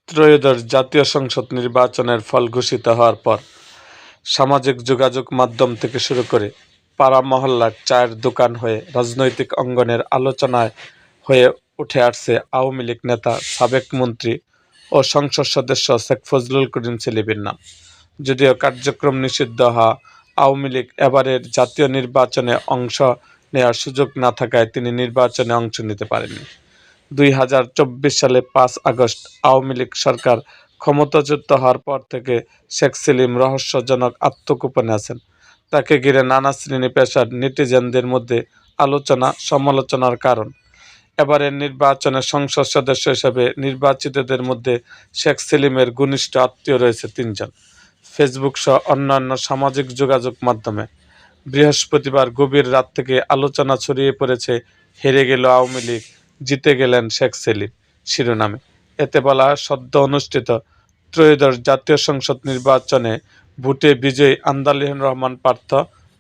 ত্রয়োদশ জাতীয় সংসদ নির্বাচনের ফল ঘোষিত হওয়ার পর সামাজিক যোগাযোগ মাধ্যম থেকে শুরু করে পাড়া মহল্লার চায়ের দোকান হয়ে রাজনৈতিক অঙ্গনের আলোচনায় হয়ে উঠে আসছে আওয়ামী লীগ নেতা, সাবেক মন্ত্রী ও সংসদ সদস্য শেখ ফজলুল করিম সেলিমের নাম। যদিও কার্যক্রম নিষিদ্ধ হওয়া আওয়ামী লীগ এবারের জাতীয় নির্বাচনে অংশ নেওয়ার সুযোগ না থাকায় তিনি নির্বাচনে অংশ নিতে পারেননি। 2024 সালে 5 আগস্ট আওয়ামী লীগ সরকার ক্ষমতাচ্যুত হওয়ার পর থেকে শেখ সেলিম রহস্যজনক আত্মগোপনে আছেন। তাকে ঘিরে নানা শ্রেণী পেশার নেটিজেনদের মধ্যে আলোচনা সমালোচনার কারণ। এবারের নির্বাচনে সংসদ সদস্য হিসেবে নির্বাচিতদের মধ্যে শেখ সেলিমের ঘনিষ্ঠ আত্মীয় রয়েছে 3 জন। ফেসবুক সহ অন্যান্য সামাজিক যোগাযোগ মাধ্যমে বৃহস্পতিবার গভীর রাত থেকে আলোচনা ছড়িয়ে পড়েছে হেরে গেল আওয়ামী লীগ, জিতে গেলেন শেখ সেলিম শিরোনামে। এতে বলা হয়, সদ্য অনুষ্ঠিত ত্রয়োদশ জাতীয় সংসদ নির্বাচনে ভোটে বিজয়ী আন্দালিহুর রহমান পার্থ,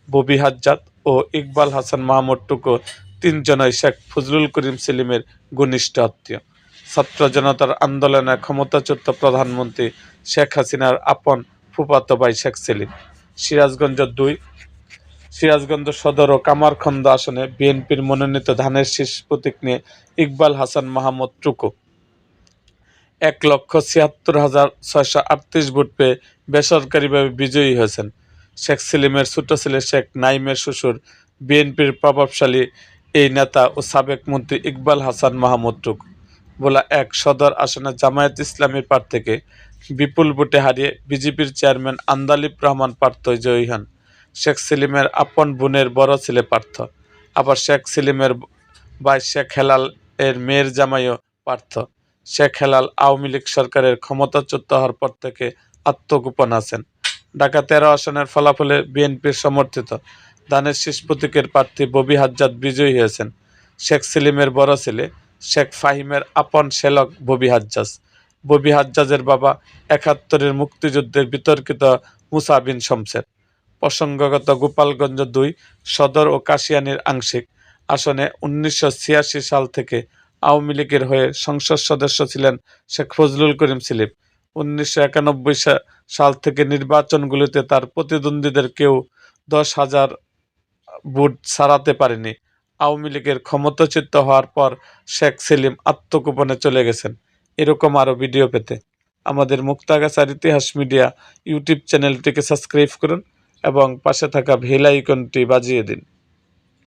ববি হাজ্জাত ও ইকবাল হাসান মাহমুদ টুকু 3 জনই শেখ ফজলুল করিম সেলিমের ঘনিষ্ঠ আত্মীয়। ছাত্র জনতার আন্দোলনে ক্ষমতাচ্যুত প্রধানমন্ত্রী শেখ হাসিনার আপন ফুফাতো ভাই শেখ সেলিম। সিরাজগঞ্জ সদর ও কামারখন্দ আসনে বিএনপির মনোনীত ধানের শীষ প্রতীক নিয়ে ইকবাল হাসান মাহমুদ টুকু 1,76,638 ভোট পেয়ে বেসরকারিভাবে বিজয়ী হয়েছেন। শেখ সেলিমের ছোট ছেলে শেখ নাঈমের শ্বশুর বিএনপির প্রভাবশালী এই নেতা ও সাবেক মন্ত্রী ইকবাল হাসান মাহমুদ টুকু ভোলা 1 সদর আসনে জামায়াত ইসলামীর প্রার্থীকে বিপুল ভোটে হারিয়ে বিজেপির চেয়ারম্যান আন্দালিব রহমান পার্থ জয়ী হন। শেখ সেলিমের আপন বোনের বড় ছেলে পার্থ। আবার শেখ সেলিমের ভাই শেখ হেলাল এর মেয়ের জামাইও পার্থ। শেখ হেলাল আওয়ামী লীগ সরকারের ক্ষমতাচ্যুত হওয়ার পর থেকে আত্মগোপন আছেন। ঢাকা 13 আসনের ফলাফলে বিএনপির সমর্থিত ধানের শীষ প্রতীকের প্রার্থী ববি হাজ্জাত বিজয়ী হয়েছেন। শেখ সেলিমের বড় ছেলে শেখ ফাহিমের আপন শ্যালক ববি হাজ্জাজ। ববি হাজ্জাজের বাবা 71-এর মুক্তিযুদ্ধের বিতর্কিত মুসা বিন শমসের। প্রসঙ্গগত গোপালগঞ্জ 2 সদর ও কাশিয়ানীর আংশিক আসনে 1986 সাল থেকে আওয়ামী লীগের হয়ে সংসদ সদস্য ছিলেন শেখ ফজলুল করিম সেলিম। 1991 সাল থেকে নির্বাচনগুলোতে তার প্রতিদ্বন্দ্বীদের কেউ 10,000 ভোট ছাড়াতে পারেনি। আওয়ামী লীগের ক্ষমতাচ্যুত হওয়ার পর শেখ সেলিম আত্মগোপনে চলে গেছেন। এরকম আরও ভিডিও পেতে আমাদের মুক্তাগাছার ইতিহাস মিডিয়া ইউটিউব চ্যানেলটিকে সাবস্ক্রাইব করুন এবং পাশে থাকা বেল আইকনটি বাজিয়ে দিন।